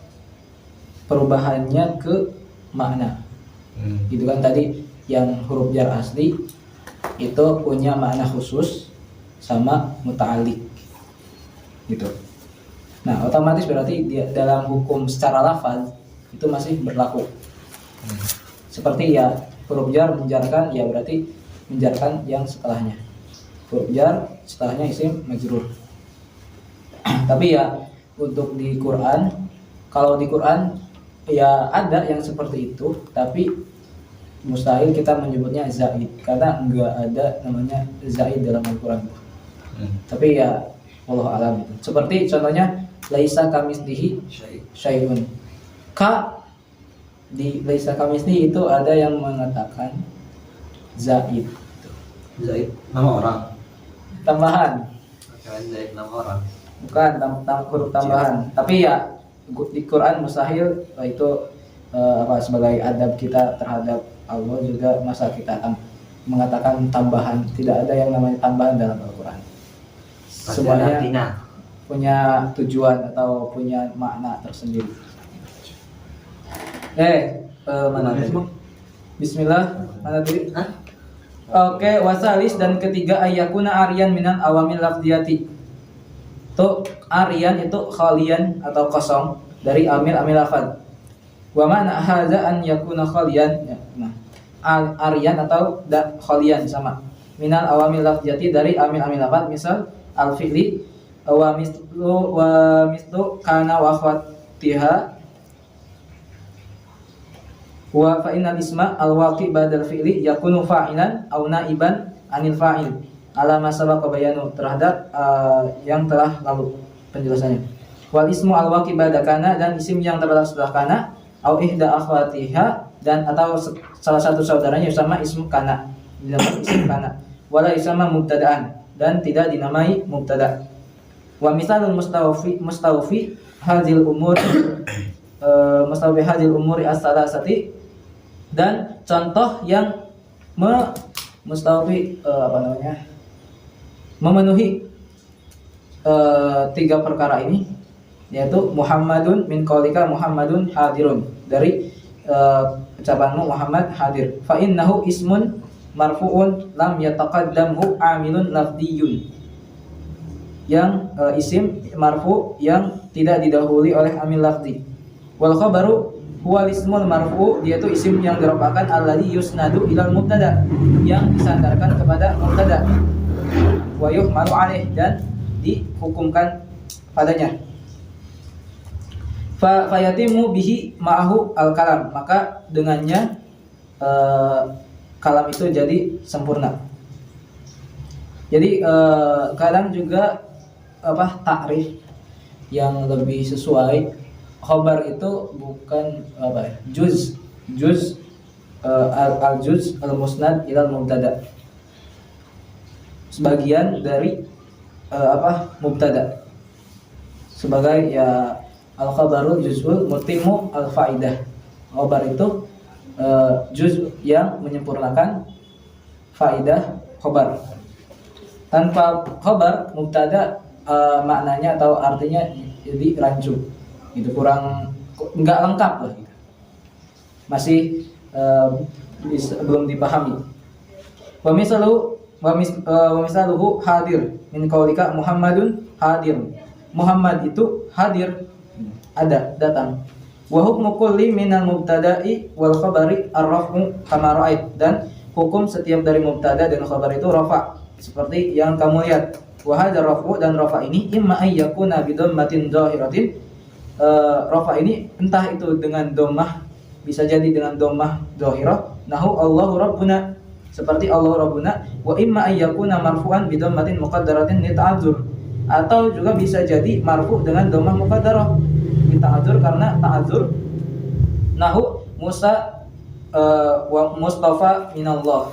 Perubahannya ke makna. Gitu kan tadi yang huruf jar asli itu punya makna khusus sama muta'alik. Gitu. Nah, otomatis berarti dia dalam hukum secara lafaz itu masih berlaku. Seperti ya huruf jar menjarkan, ya berarti menjarkan yang setelahnya. Huruf jar setelahnya isim majrur. Tapi ya untuk di Quran, kalau di Quran ya ada yang seperti itu, tapi mustahil kita menyebutnya zaid karena enggak ada namanya zaid dalam Al-Quran. Tapi ya Allah alam itu. Seperti contohnya laisa kamislihi syai'un. Di laisa kamislihi itu ada yang mengatakan zaid. Zaid nama orang. Tambahan. Kalian Zaid nama orang. Bukan huruf tambahan. Tapi ya di Quran mustahil itu sebagai adab kita terhadap Allah juga masa kita mengatakan tambahan. Tidak ada yang namanya tambahan dalam Al-Quran. Semuanya punya tujuan atau punya makna tersendiri. Mana tadi? Bismillah, mana tadi? Oke, wasalis dan ketiga ayakuna aryan minan awamil lafdiyati. Tuh aryan itu khalian atau kosong dari amil lafad. Wa mana hadza an yakuna khalian. Ya, nah, aryan atau khalian sama. Minal awamil lafdiyati dari amil lafad, misal al-fi'li wa mislu kana wa akhwatiha. Wa fa innal isma al-waqi' ba'dal fi'li yakunu fa'ilan aw na'iban 'anil fa'il ala ma sabaqa bayanu terhadap yang telah lalu penjelasannya. Wal ismu al-waqi' ba'da kana dan isim yang terletak setelah kana aw ihda akhwatiha dan atau salah satu saudaranya sama ismu kana, dinamai isim kana. Wala isma mubtada'an dan tidak dinamai mubtada'. Wa misalul mustawfi hadhil umur mustawfi hadhil umuri as-salasati dan contoh yang memenuhi tiga perkara ini, yaitu Muhammadun min qaulika Muhammadun hadirun, dari ucapanmu Muhammad hadir. Fa innahu ismun marfu'un lam yataqaddamhu amilun lafdiyun, yang isim marfu yang tidak didahului oleh amil lafzi. Wal khabaru huwa ismul marfu, dia itu isim yang dirafa'kan alladzi yusnadu ilal mubtada, yang disandarkan kepada mubtada. Wa yuhmalu alaih, dan dihukumkan padanya. Fa fayatimu bihi ma'ahu al-kalam, maka dengannya kalam itu jadi sempurna. Jadi kadang juga takrif yang lebih sesuai. Khobar itu bukan juz al-juz al-musnad ilal mubtada, sebagian dari mubtada, sebagai ya al-khabarul juz'ul mutimmu al-faidah. Khobar itu juz yang menyempurnakan faidah khobar. Tanpa khobar mubtada maknanya atau artinya jadi rancu, itu kurang, nggak lengkap lah gitu. Masih belum dipahami. Wa misaluhu hadir min qaulika Muhammadun hadir. Muhammad itu hadir, ada, datang. Wa hukmu kulli minal mubtada'i wal khabari ar-raf'u kama ra'ait, dan hukum setiap dari mubtada dan khabar itu rafa, seperti yang kamu lihat. Wa hadza raf'u, dan rafa ini imma ay yakuna bi dhammatin dhahiratin. Rafa ini entah itu dengan dhammah, bisa jadi dengan dhammah dhahirah, nahu Allahu rabbuna, seperti Allahu rabbuna. Wa imma ay yakuna marfu'an bi dhammatin muqaddaratin li ta'adzur, atau juga bisa jadi marfu dengan dhammah muqaddarah li ta'adzur, karena ta'adzur. Nahu Musa wa Mustafa minallah,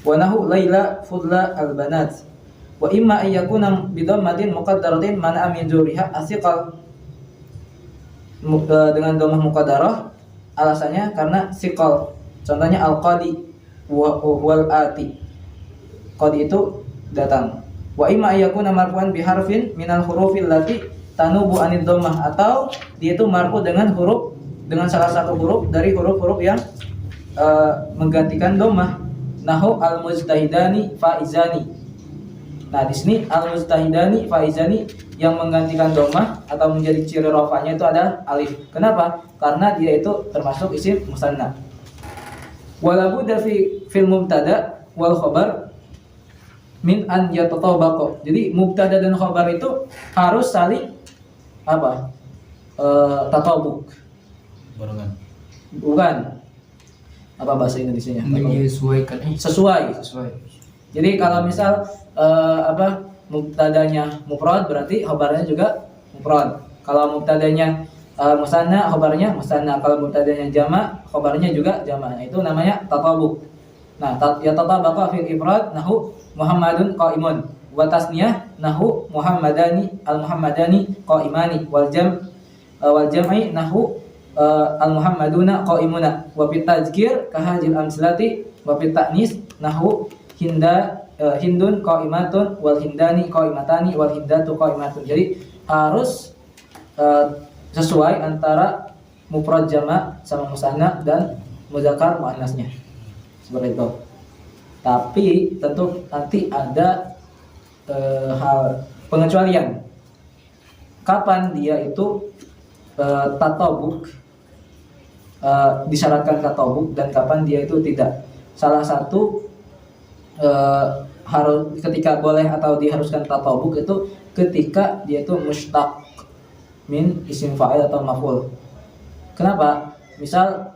wa nahu Laila fudla albanat. Wa imma ay yakuna bi dhammatin muqaddaratin mana min zuriha asiqal, dengan dhammah muqaddarah, alasannya karena siqal. Contohnya al-qadi wal ati, qadi itu datang. Wa imma yakuna marfu'an bi harfin minal hurufil lati tanubu anid dhammah, atau dia itu marfu dengan huruf, dengan salah satu huruf dari huruf-huruf yang menggantikan dhammah. Nahu al-mujtahidani faizani. Nah, di sini al-mujtahidani faizani, yang menggantikan dhammah atau menjadi ciri rafa'nya itu adalah alif. Kenapa? Karena dia itu termasuk isim musanna. Wala budda fil mubtada wal khabar min an yatatabaqa. Jadi mubtada dan khabar itu harus saling tatabuk. Barengan. Bukan. Apa bahasa Indonesianya? Menyesuaikan. Sesuai. Jadi kalau misal mubtadanya mufrad, berarti khabarnya juga mufrad. Kalau mubtadanya musanna, khabarnya musanna. Kalau mubtadanya jama', khabarnya juga jama'. Nah, itu namanya tatabuk. Nah, ya tatabaqa fil ifrad nahu Muhammadun qaimun, wa tasniyah nahu Muhammadani al-Muhammadani qaimani, wal jam'i nahu al-Muhammaduna qaimuna, wa fit tazkir kahajil amsalati, wa fit ta'nis nahu hindun qaimatun wal hindani qaimatani wal hindatu qaimatun. Jadi harus sesuai antara mufrad jama' sama musanna dan muzakkar muannasnya. Seperti itu. Tapi tentu nanti ada hal pengecualian. Kapan dia itu tatabuk, disyaratkan tatabuk, dan kapan dia itu tidak. Salah satu harus ketika boleh atau diharuskan tatabuk itu ketika dia itu mustaq min isim fa'il atau maf'ul. Kenapa? Misal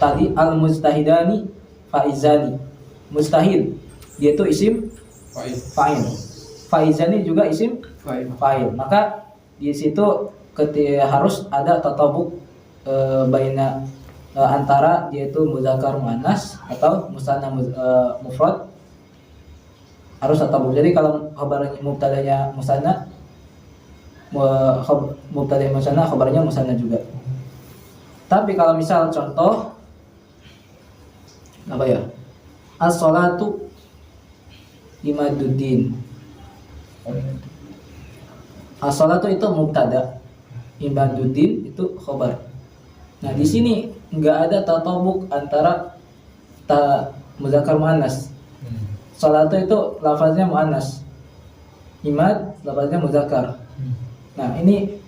tadi al mujtahidani faizani. Mujtahid dia itu isim fa'il. Faizani juga isim fa'il. Maka di situ ketika harus ada tatabuk baina antara yaitu muzakkar muannas atau musanna mufrad, harus tatabuk. Jadi kalau khabarnya mubtadanya musanna, mubtada musanna, khabarnya musanna juga. Tapi kalau misal contoh apa ya? As-sholatu imaduddin. As-sholatu itu mubtada, imaduddin itu khabar. Nah, di sini enggak ada tatabuk antara muzakkar muannas. Sholatu itu lafaznya muannas. Imad lafaznya muzakkar. Nah, ini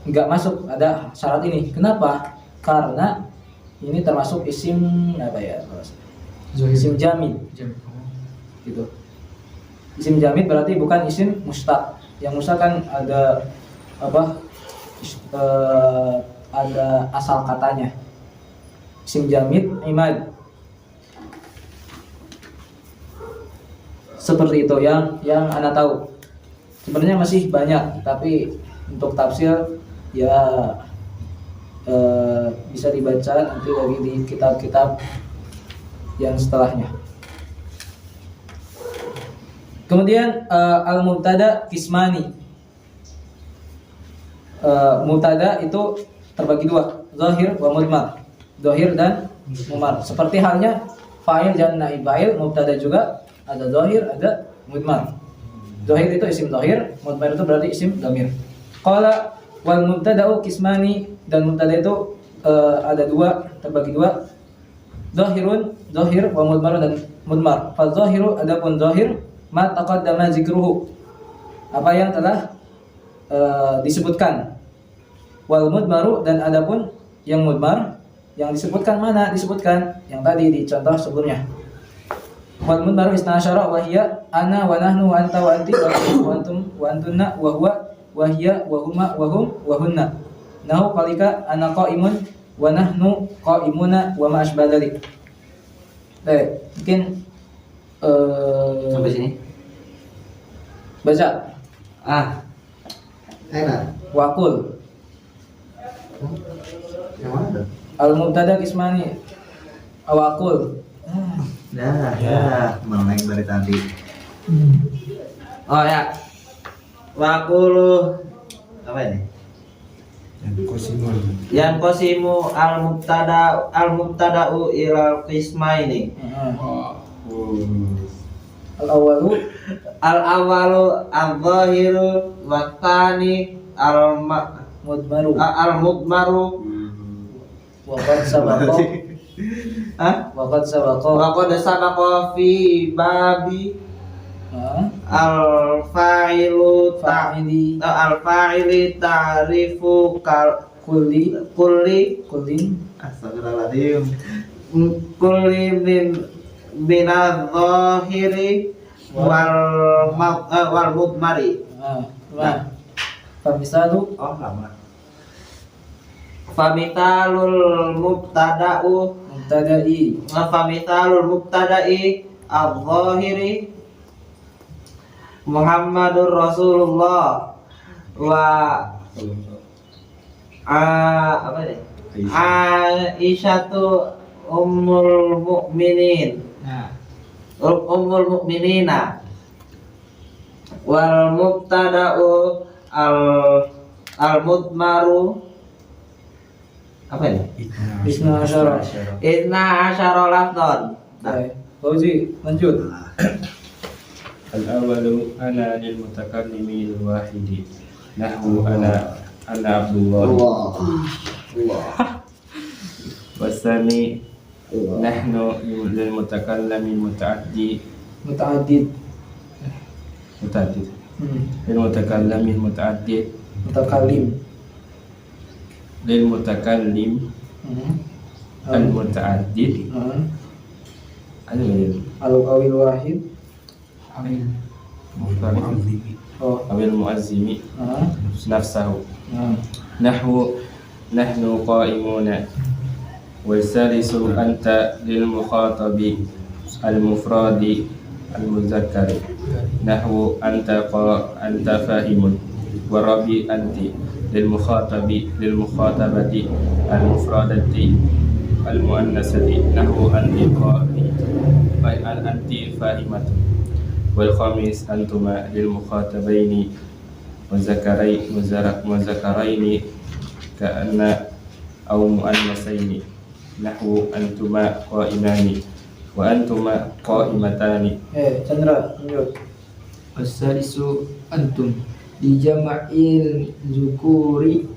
enggak masuk ada syarat ini. Kenapa? Karena ini termasuk isim apa ya? Isim jamid. Gitu. Isim jamid berarti bukan isim mustaq. Yang mustaq kan ada ada asal katanya. Isim jamid imad. Seperti itu yang Anda tahu. Sebenarnya masih banyak, tapi untuk tafsir ya bisa dibaca nanti lagi di kitab-kitab yang setelahnya. Kemudian al-mubtada kismani. Mubtada itu terbagi dua, zahir wa mudmar. Zahir dan mudmar. Seperti halnya fa'il dan naib fa'il, mubtada juga ada zahir, ada mudmar. Zahir itu isim zahir, mudmar itu berarti isim dhamir. Qala wal mubtada'u kismani, dan mubtada itu ada dua, terbagi dua. Zahirun, zahir, wa mudmar dan mudmar. Fa zahiru, adapun zahir, ma taqaddama zikruhu, apa yang telah disebutkan. Wal mudmaru, dan adapun yang mudmar, yang disebutkan mana? Disebutkan yang tadi di contoh sebelumnya. Wal mudmaru isna asyara wa hiya ana wa nahnu wa anta wa anti wa antum wa antunna wa huwa wa hiya wa huma wa hum wa hunna. Nahu qalika ana qaimun wa nahnu qaimuna wa ma asbah dzalik. Mungkin Sampai sini. baca Enak. waqul. Yang mana tuh? Al mubtada kismani awaqul. Meleng dari tadi. Oh ya. Wakulu apa ini? Yang kosimu al mubtada'u ilal qismaini. Al awalu Al awalu al-zahiru wa tsani mudmaru al mudmaru wa qad sabaqa wa qad sabaqa wa qad sabaqa fi babi al fa'ilu fa'ili al fa'ili ta'rifu kulli kullin astagfirullahaladzim kulli min adh-dhahiri wal mudmari. Famisalu lama. Famithalul mubtada'u mubtada'i famithalul mubtada'i adh-dhahiri Muhammadur Rasulullah wa apa nih? Aisyatu ummul mukminin. Ummul mukminina. Wal mubtada'u al mudmaru apa ini? Isna asyara. Isna asyara lafdhan. Fauzi, lanjut. Al-awalu ana lil mutakallimil wahidi. Nahwu ana Abdullah. Wasani nahnu lil mutakallamin muta'addi Muta'addid. muta'addid Hmm. lil mutakallamin muta'addid Mutakallim. lil mutakallim Hmm. al muta'addid Hmm. awil Al-awil wahid. Amil. Mu'adzimi. Oh. muazzimi Hmm. nafsahu Hmm. nahnu qa'imuna wal salisu anta lil mukhatabi al mufradi al muzakkari nahwu anta fahimun wa rabi anti lil mukhatabati al mufradati al muannasati nahwu anti anti fahimatu wal khamis antuma lil mukhatabaini muzakaraini ka'anna aw muannasaini nahwu antuma qa'imani wa antuma qa'imatani. Chandra, lanjut. As-salisu antum di jam'il zukuri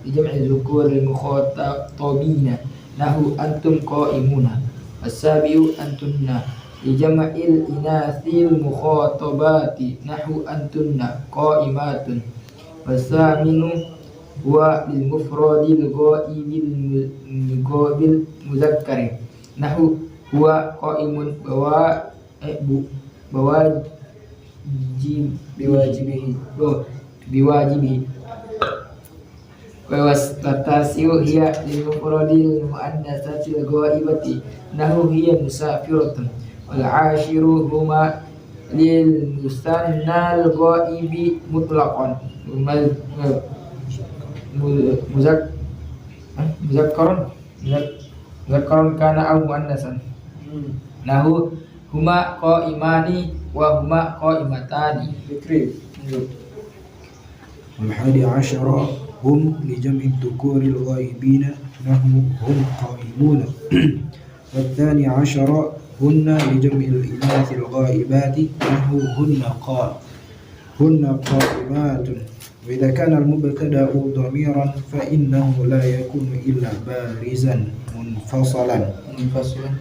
mukhatabina nahu antum qaimuna. As-sabiu antunna di jam'il inathil mukhatabati nahu antunna qaimatun. Was-saminu wa lil mufradil ghaibil muzakkari nahu huwa qaimun Biwajibihi. biwajibihi wa wastatasiu hiya lil mufradil muannasatil ghaibati nahu hiya musafiratun wal ashiru huma lil mustannal ghaibi mutlaqan muzakkaron kana au muannasan Hmm. nahu huma qaimani wa huma qaimatani. Fikri. Lanjut. والحادي عشر هم لجمع الذكور الغائبين نحو هم قائمون والثاني عشر هن لجمع الإناث الغائبات نحو هن قائمات وإذا كان المبتدأ ضميرا فإنه لا يكون إلا بارزا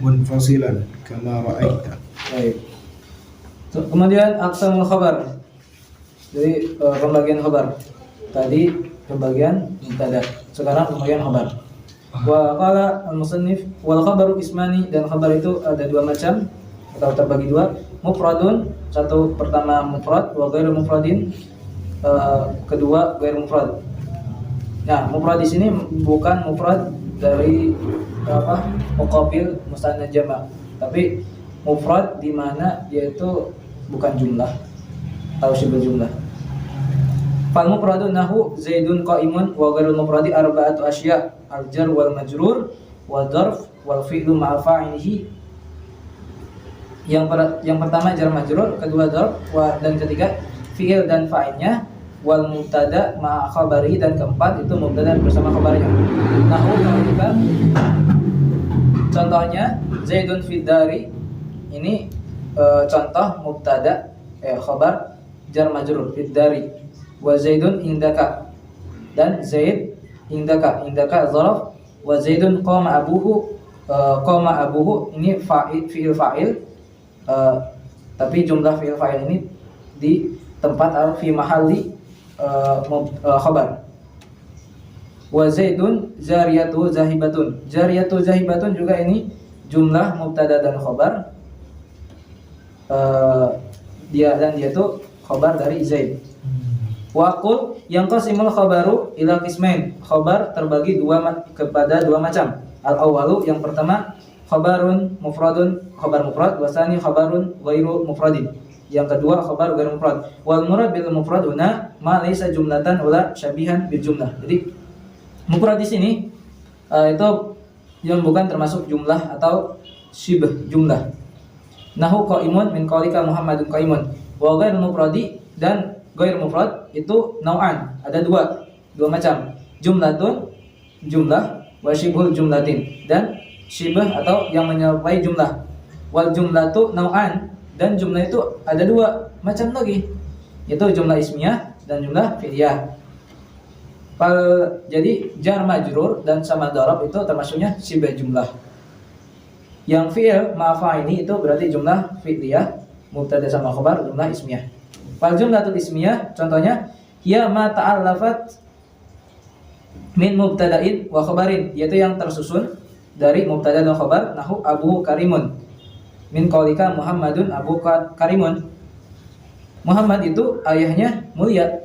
منفصلا كما رأيت. Baik. Kemudian aqsamul khabar. Jadi pembagian khabar. Tadi pembagian mubtada. Sekarang pembagian khabar. Wa qala al-musannif wal khabaru ismani, dan khabar itu ada dua macam atau terbagi dua. Mufradun, satu pertama mufrad, wa ghairu mufradin, kedua ghairu mufrad. Nah, mufrad di sini bukan mufrad dari muqabil musanna jama', tapi mufrad di mana dia itu bukan jumlah atau syibul jumlah. Fal mufradun nahu zaidun qa'imun wa ghairul mufradi arba'atu asya' al-jar wal majrur wa dzarf wal fi'lu ma'a fa'ilihi. Yang pertama jar majrur, kedua dzarf, dan ketiga fi'il dan fa'ilnya, wal mubtada ma'a khabarihi, dan keempat itu mubtada bersama khabarnya. Nahu kalau kita contohnya zaidun fid dari ini contoh mubtada khabar jar majrur fid dari, wa zaidun indaka, dan zaid indaka dzaraf, wa zaidun qama abuhu ini fi'il fa'il, tapi jumlah fi'il fa'il ini di tempat fi mahalli khabar. Wa zaidun zariyatu zahibatun juga ini jumlah mubtada dan khabar, dia itu khabar dari zaid. Wa qul yanqasimul khabaru ila qismain, khabar terbagi kepada dua macam. Al-awwalu, yang pertama khabarun mufradun, khabar mufrad, wasani khabarun ghairu mufradin, yang kedua khabar ghairu mufrad. Wal murad bil mufrad huna ma laysa jumlatan wala syabihan bil jumlah. Jadi mufrad di sini itu yang bukan termasuk jumlah atau syibh jumlah. Nahu qaimun min qaulika Muhammadun qaimun. Wa ghairu mufradi, dan ghairu mufrad itu nau'an, ada dua macam. Jumlatun, jumlah, wa syibhul jumlatin, dan syibh atau yang menyerupai jumlah. Wal jumlatu nau'an, dan jumlah itu ada dua macam lagi, yaitu jumlah ismiyah dan jumlah fi'liyah. Jadi jar majrur dan sama darab itu termasuknya syibh jumlah. Yang fi'il ma'fa ini itu berarti jumlah fi'liyah, mubtada sama khabar, jumlah ismiyah. Wal jumlatul ismiyah contohnya hiya ma ta'allafat min mubtada'in wa khabarin, yaitu yang tersusun dari mubtada dan khabar. Nahu Abu Karimun, min qaulika Muhammadun Abu Karimun. Muhammad itu ayahnya mulia.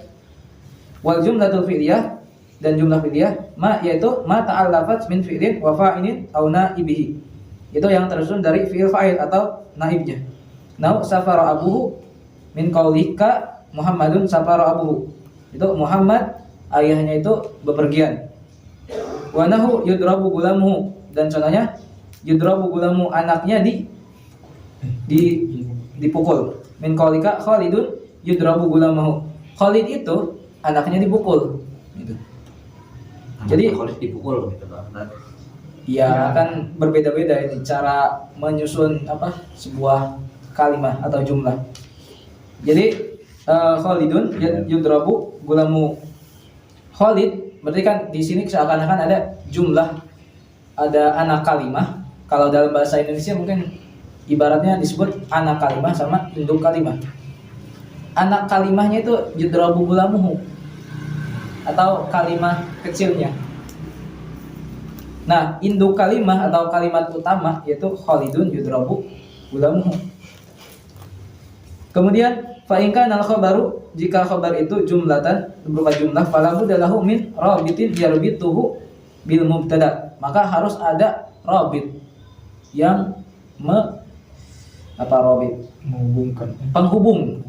Wal jumlatul fi'liyah, dan jumlah fi'liyah ma, yaitu ma ta'allafat min fi'lin wa fa'ilin aw na'ibihi, itu yang tersusun dari fi'il fa'il atau naibnya. Nahu safara abuhu, min qaulika Muhammadun safara abuhu, itu Muhammad ayahnya itu bepergian. Wa nahu yudrabu gulamuhu, dan contohnya yudrabu gulamu, anaknya dipukul. Min qaulika Khalidun yudrabu gulamahu, Khalid itu anaknya dipukul gitu. Jadi Khalid dipukul gitu kan. ya kan berbeda-beda ini cara menyusun sebuah kalimat atau jumlah. Jadi Khalidun yudrabu gulamu, Khalid berarti kan di sini seakan-akan ada jumlah, ada anak kalimah. Kalau dalam bahasa Indonesia mungkin ibaratnya disebut anak kalimah sama induk kalimah. Anak kalimahnya itu yudrabu gulamuhu, atau kalimah kecilnya. Nah, induk kalimah atau kalimat utama yaitu Khalidun yudrabu gulamuhu. Kemudian fa in kana al-khabaru, jika khabar itu jumlatan berupa jumlah, fala budda lahu min rabitin yarbituhu bil mubtada, maka harus ada rabit yang Menghubungkan. penghubung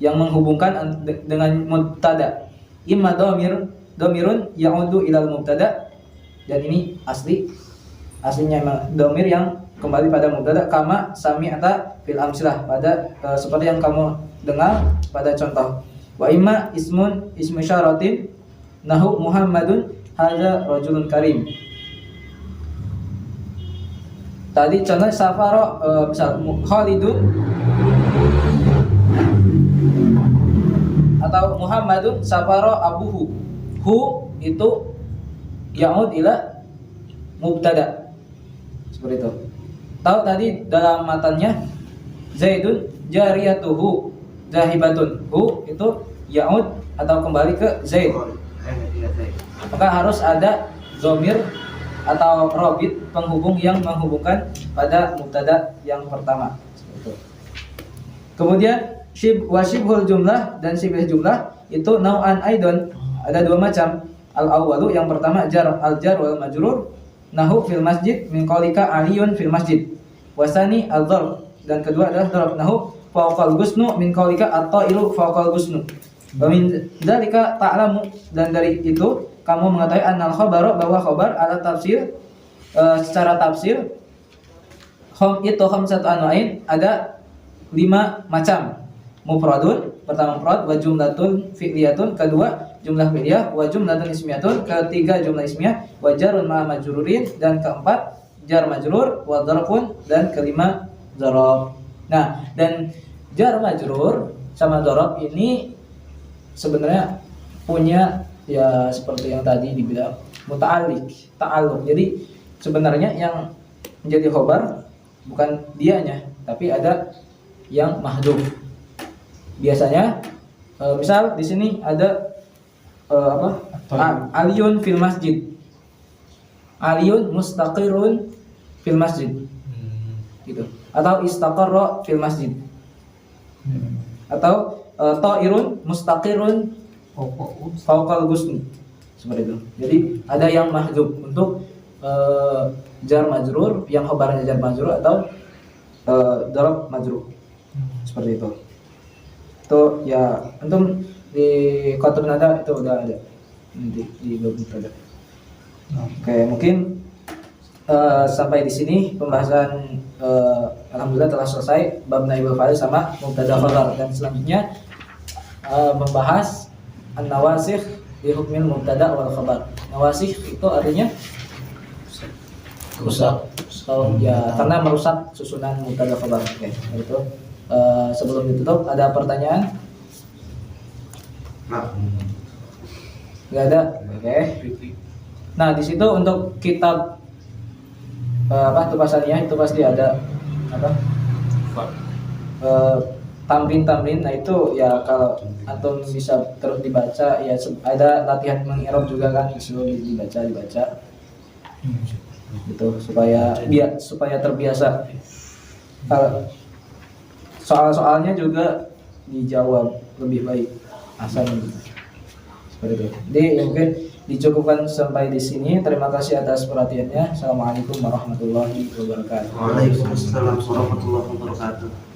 yang menghubungkan dengan mubtada. Imma dhamirun ya'udu ilal mubtada, dan ini aslinya memang dhamir yang kembali pada mubtada, kama sami'ata fil amsilah, pada seperti yang kamu dengar pada contoh. Wa imma ismu isyaratin nahu Muhammadun hadza rajulun karim. Tadi contoh safaro, misal Khalidun atau Muhammadun safaro abuhu, hu itu ya'ud ila mubtada, seperti itu. Tahu tadi dalam matanya Zaidun jariyatuhu zahibatun, hu itu ya'ud atau kembali ke Zaid, maka harus ada dhamir atau robit penghubung yang menghubungkan pada mubtada yang pertama. Kemudian wasyibhul jumlah, dan sibih jumlah itu nau'an aidon, ada dua macam. Al awwalu, yang pertama al jar wal majrur, nahu fil masjid min qaulika aliyun fil masjid. Wasani al dzarf, dan kedua adalah dzarf, nahu fawqal gusnu min qaulika at-ta'iru fawqal gusnu. Wa min dzalika ta'lamu, dan dari itu kamu mengetahui annal khabara, bahwa khabar ala tafsir, secara tafsir itu khamsatu anwa'in, ada 5 macam. Mufradun, pertama mufrad, wa jumlatun fi'liyatun, kedua jumlah fi'liyah, wa jumlatun ismiyatun, ketiga jumlah ismiyah, wa jarun ma'a majrurin, dan keempat jar majrur, wa dzarfun, dan kelima dzaraf. Nah, dan jar majrur sama dzaraf ini sebenarnya punya ya seperti yang tadi dibilang muta'alliq, ta'alluq. Jadi sebenarnya yang menjadi khabar bukan dianya, tapi ada yang mahdhuf. Biasanya misal di sini ada aliyun fil masjid, aliyun mustaqirun fil masjid, gitu. Atau istaqarra fil masjid, atau ta'irun mustaqirun fawqal gusni, seperti itu. Jadi ada yang mahdhuf untuk jar majrur, yang khabarnya jar majrur atau dzaraf majrur, seperti itu. Itu ya antum di qatr nada itu udah ada di bab nada. Oke, mungkin sampai di sini pembahasan alhamdulillah telah selesai bab naibul fa'il sama mubtada khabar, dan selanjutnya membahas an-nawasikh bi hukmil mubtada wal khabar. Nawasikh itu artinya rusak. Ya, karena merusak susunan mubtada khabar. Oke, itu. Sebelum ditutup ada pertanyaan? Nggak ada. Oke. Nah, di situ untuk kitab apa tupasannya itu pasti ada apa tamrin. Nah itu ya kalau antum bisa terus dibaca ya, ada latihan mengirob juga kan, disuruh dibaca gitu supaya terbiasa. Kalau soal-soalnya juga dijawab lebih baik asal gitu. Seperti itu. Jadi mungkin dicukupkan sampai di sini. Terima kasih atas perhatiannya. Assalamualaikum warahmatullahi wabarakatuh. Waalaikumsalam warahmatullahi wabarakatuh.